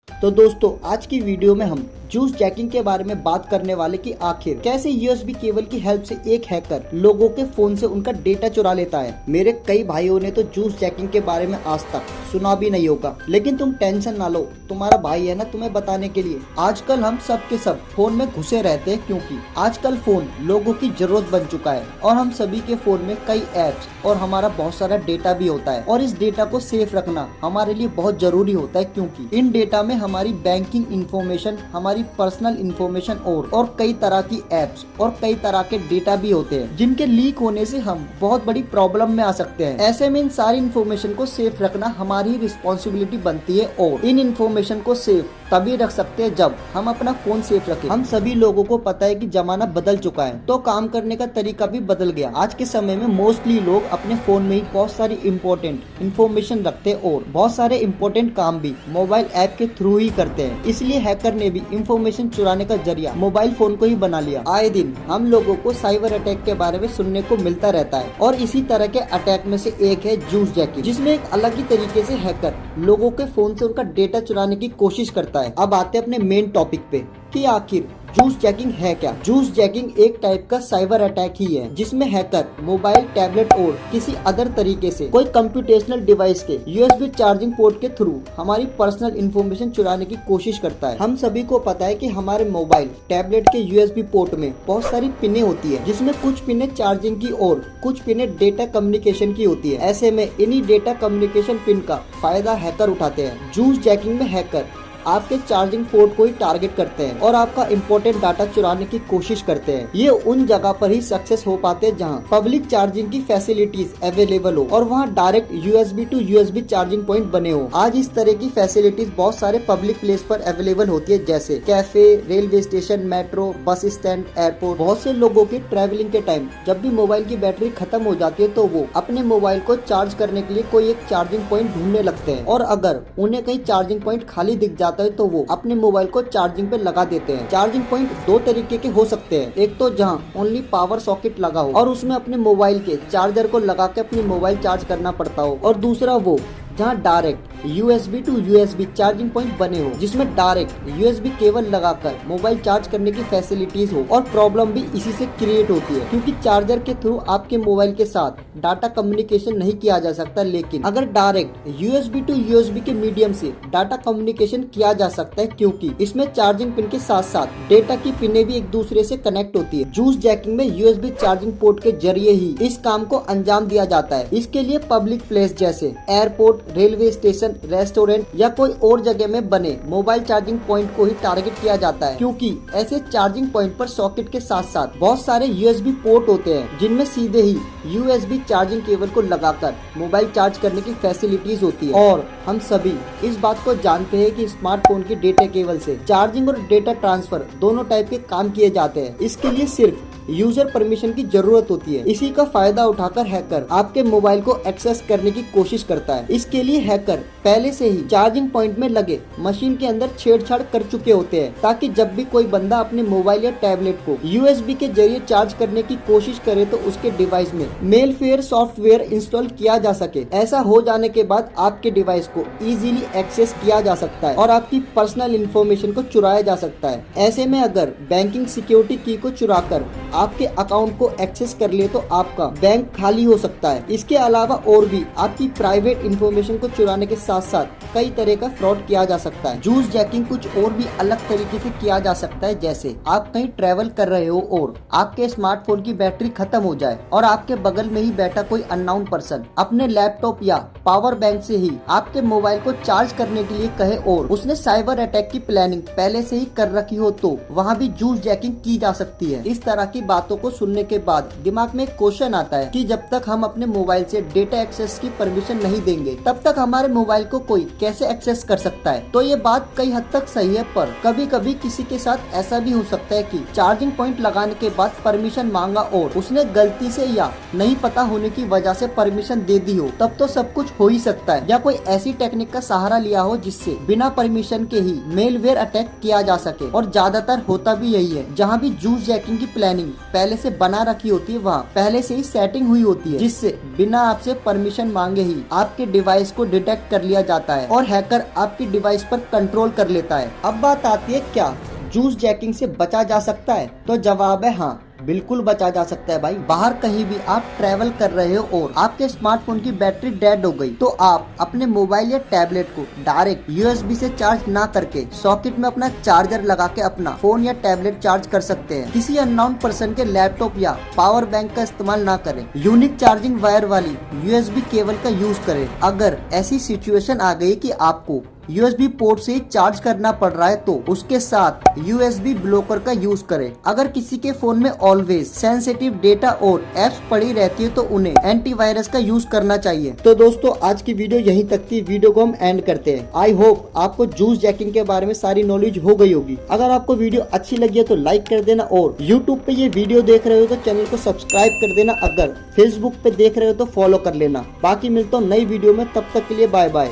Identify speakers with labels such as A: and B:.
A: तो दोस्तों आज की वीडियो में हम जूस जैकिंग के बारे में बात करने वाले कि आखिर कैसे यूएसबी केबल की हेल्प से एक हैकर लोगों के फोन से उनका डेटा चुरा लेता है। मेरे कई भाइयों ने तो जूस जैकिंग के बारे में आज तक सुना भी नहीं होगा, लेकिन तुम टेंशन ना लो, तुम्हारा भाई है ना तुम्हें बताने के लिए। आजकल हम सब के सब फोन में घुसे रहते हैं क्योंकि आजकल फोन लोगों की जरूरत बन चुका है और हम सभी के फोन में कई एप्स और हमारा बहुत सारा डेटा भी होता है और इस डेटा को सेफ रखना हमारे लिए बहुत जरूरी होता है क्योंकि इन डेटा में हमारी बैंकिंग इंफॉर्मेशन, हमारी पर्सनल इंफॉर्मेशन और कई तरह की एप्स और कई तरह के डेटा भी होते हैं जिनके लीक होने से हम बहुत बड़ी प्रॉब्लम में आ सकते हैं। ऐसे में इन सारी इंफॉर्मेशन को सेफ रखना हमारी रिस्पॉन्सिबिलिटी बनती है और इन इंफॉर्मेशन को सेफ तभी रख सकते हैं जब हम अपना फोन सेफ रखें। हम सभी लोगों को पता है कि जमाना बदल चुका है तो काम करने का तरीका भी बदल गया। आज के समय में मोस्टली लोग अपने फोन में ही बहुत सारी इंपॉर्टेंट इंफॉर्मेशन रखते हैं और बहुत सारे इंपॉर्टेंट काम भी मोबाइल ऐप के थ्रू ही करते हैं। इसलिए हैकर ने भी इंफॉर्मेशन चुराने का जरिया मोबाइल फोन को ही बना लिया। आए दिन हम लोगों को साइबर अटैक के बारे में सुनने को मिलता रहता है और इसी तरह के अटैक में से एक है जूस जैकिंग, जिसमें एक अलग ही तरीके से हैकर लोगों के फोन से उनका डेटा चुराने की कोशिश करता है। अब आते हैं अपने मेन टॉपिक पे कि आखिर जूस जैकिंग है क्या। जूस जैकिंग एक टाइप का साइबर अटैक ही है जिसमें हैकर मोबाइल, टैबलेट और किसी अदर तरीके से कोई कंप्यूटेशनल डिवाइस के यूएसबी चार्जिंग पोर्ट के थ्रू हमारी पर्सनल इंफॉर्मेशन चुराने की कोशिश करता है। हम सभी को पता है कि हमारे मोबाइल, टैबलेट के यूएसबी पोर्ट में बहुत सारी पिनें होती है जिसमें कुछ पिनें चार्जिंग की और कुछ पिनें डेटा कम्युनिकेशन की होती है। ऐसे में इन्हीं डेटा कम्युनिकेशन पिन का फायदा हैकर उठाते हैं। जूस जैकिंग में हैकर आपके चार्जिंग पोर्ट को ही टारगेट करते हैं और आपका इंपॉर्टेंट डाटा चुराने की कोशिश करते हैं। ये उन जगह पर ही सक्सेस हो पाते हैं जहां पब्लिक चार्जिंग की फैसिलिटीज अवेलेबल हो और वहां direct USB to USB charging point बने हो। आज इस तरह की फैसिलिटीज बहुत सारे पब्लिक प्लेस पर अवेलेबल होती है जैसे cafe, railway station, metro, bus stand, airport. बहुत से लोगों की ट्रैवलिंग के टाइम जब भी मोबाइल की बैटरी खत्म हो जाती है तो वो अपने मोबाइल को चार्ज करने के लिए कोई एक चार्जिंग पॉइंट ढूंढने लगते हैं और अगर उन्हें कहीं चार्जिंग पॉइंट खाली दिख जाता है तो वो अपने मोबाइल को चार्जिंग पे लगा देते हैं। चार्जिंग पॉइंट दो तरीके के हो सकते हैं, एक तो जहां ओनली पावर सॉकेट लगा हो और उसमें अपने मोबाइल के चार्जर को लगा के अपनी मोबाइल चार्ज करना पड़ता हो, और दूसरा वो जहां direct USB to USB charging point बने हो जिसमें डायरेक्ट यूएसबी केबल लगाकर मोबाइल चार्ज करने की फैसिलिटीज हो। और प्रॉब्लम भी इसी से क्रिएट होती है क्योंकि चार्जर के थ्रू आपके मोबाइल के साथ डाटा कम्युनिकेशन नहीं किया जा सकता, लेकिन अगर डायरेक्ट यूएसबी टू यूएसबी के मीडियम से डाटा कम्युनिकेशन किया जा सकता है क्योंकि इसमें चार्जिंग पिन के साथ साथ डेटा की पिनें भी एक दूसरे से कनेक्ट होती है। जूस जैकिंग में यूएसबी चार्जिंग पोर्ट के जरिए ही इस काम को अंजाम दिया जाता है। इसके लिए पब्लिक प्लेस जैसे एयरपोर्ट, रेलवे स्टेशन, रेस्टोरेंट या कोई और जगह में बने मोबाइल चार्जिंग पॉइंट को ही टारगेट किया जाता है क्योंकि ऐसे चार्जिंग पॉइंट पर सॉकेट के साथ साथ बहुत सारे यूएसबी पोर्ट होते हैं जिनमें सीधे ही यूएसबी चार्जिंग केबल को लगाकर मोबाइल चार्ज करने की फैसिलिटीज होती है। और हम सभी इस बात को जानते हैं कि स्मार्टफोन की डेटा केबल से चार्जिंग और डेटा ट्रांसफर दोनों टाइप के काम किए जाते हैं। इसके लिए सिर्फ यूजर परमिशन की जरूरत होती है। इसी का फायदा उठाकर हैकर आपके मोबाइल को एक्सेस करने की कोशिश करता है। इसके लिए हैकर पहले से ही चार्जिंग पॉइंट में लगे मशीन के अंदर छेड़छाड़ कर चुके होते हैं ताकि जब भी कोई बंदा अपने मोबाइल या टैबलेट को यूएसबी के जरिए चार्ज करने की कोशिश करे तो उसके डिवाइस में मेलवेयर सॉफ्टवेयर इंस्टॉल किया जा सके। ऐसा हो जाने के बाद आपके डिवाइस को इजीली एक्सेस किया जा सकता है और आपकी पर्सनल इंफॉर्मेशन को चुराया जा सकता है। ऐसे में अगर बैंकिंग सिक्योरिटी की को चुराकर आपके अकाउंट को एक्सेस कर ले तो आपका बैंक खाली हो सकता है। इसके अलावा और भी आपकी प्राइवेट इंफॉर्मेशन को चुराने के साथ साथ कई तरह का फ्रॉड किया जा सकता है। जूस जैकिंग कुछ और भी अलग तरीके से किया जा सकता है, जैसे आप कहीं ट्रेवल कर रहे हो और आपके स्मार्टफोन की बैटरी खत्म हो जाए और आपके बगल में ही बैठा कोई अननोन पर्सन अपने लैपटॉप या पावर बैंक से ही आपके मोबाइल को चार्ज करने के लिए कहे और उसने साइबर अटैक की प्लानिंग पहले से ही कर रखी हो तो वहाँ भी जूस जैकिंग की जा सकती है। इस तरह की बातों को सुनने के बाद दिमाग में एक क्वेश्चन आता है कि जब तक हम अपने मोबाइल से डेटा एक्सेस की परमिशन नहीं देंगे तब तक हमारे मोबाइल को कोई कैसे एक्सेस कर सकता है। तो ये बात कई हद तक सही है, पर कभी कभी किसी के साथ ऐसा भी हो सकता है कि चार्जिंग पॉइंट लगाने के बाद परमिशन मांगा और उसने गलती से या नहीं पता होने की वजह से परमिशन दे दी हो, तब तो सब कुछ हो ही सकता है। या कोई ऐसी टेक्निक का सहारा लिया हो जिससे बिना परमिशन के ही मेलवेयर अटैक किया जा सके। और ज्यादातर होता भी यही है। जहाँ भी जूस जैकिंग की प्लानिंग पहले से बना रखी होती है वहाँ पहले से ही सेटिंग हुई होती है जिससे बिना आपसे परमिशन मांगे ही आपके डिवाइस को डिटेक्ट कर लिया जाता है और हैकर आपकी डिवाइस पर कंट्रोल कर लेता है। अब बात आती है, क्या जूस जैकिंग से बचा जा सकता है? तो जवाब है हाँ, बिल्कुल बचा जा सकता है भाई। बाहर कहीं भी आप ट्रैवल कर रहे हो और आपके स्मार्टफोन की बैटरी डेड हो गई, तो आप अपने मोबाइल या टैबलेट को डायरेक्ट यूएसबी से चार्ज ना करके सॉकेट में अपना चार्जर लगा के अपना फोन या टैबलेट चार्ज कर सकते हैं। किसी अननोन पर्सन के लैपटॉप या पावर बैंक का इस्तेमाल ना करें। यूनिक चार्जिंग वायर वाली यूएसबी केबल का यूज करें। अगर ऐसी सिचुएशन आ गई कि आपको यूएसबी पोर्ट से चार्ज करना पड़ रहा है, तो उसके साथ यूएसबी ब्लॉकर का यूज करें। अगर किसी के फोन में ऑलवेज सेंसिटिव डेटा और एप्स पड़ी रहती है, तो उन्हें एंटीवायरस का यूज करना चाहिए। तो दोस्तों, आज की वीडियो यहीं तक थी। वीडियो को हम एंड करते हैं। आई होप आपको जूस जैकिंग के बारे में सारी नॉलेज हो गई होगी। अगर आपको वीडियो अच्छी लगी है तो लाइक कर देना, और यूट्यूब पे ये वीडियो देख रहे हो तो चैनल को सब्सक्राइब कर देना। अगर फेसबुक पे देख रहे हो तो फॉलो कर लेना। बाकी मिलता हूँ नई वीडियो में, तब तक के लिए बाय बाय।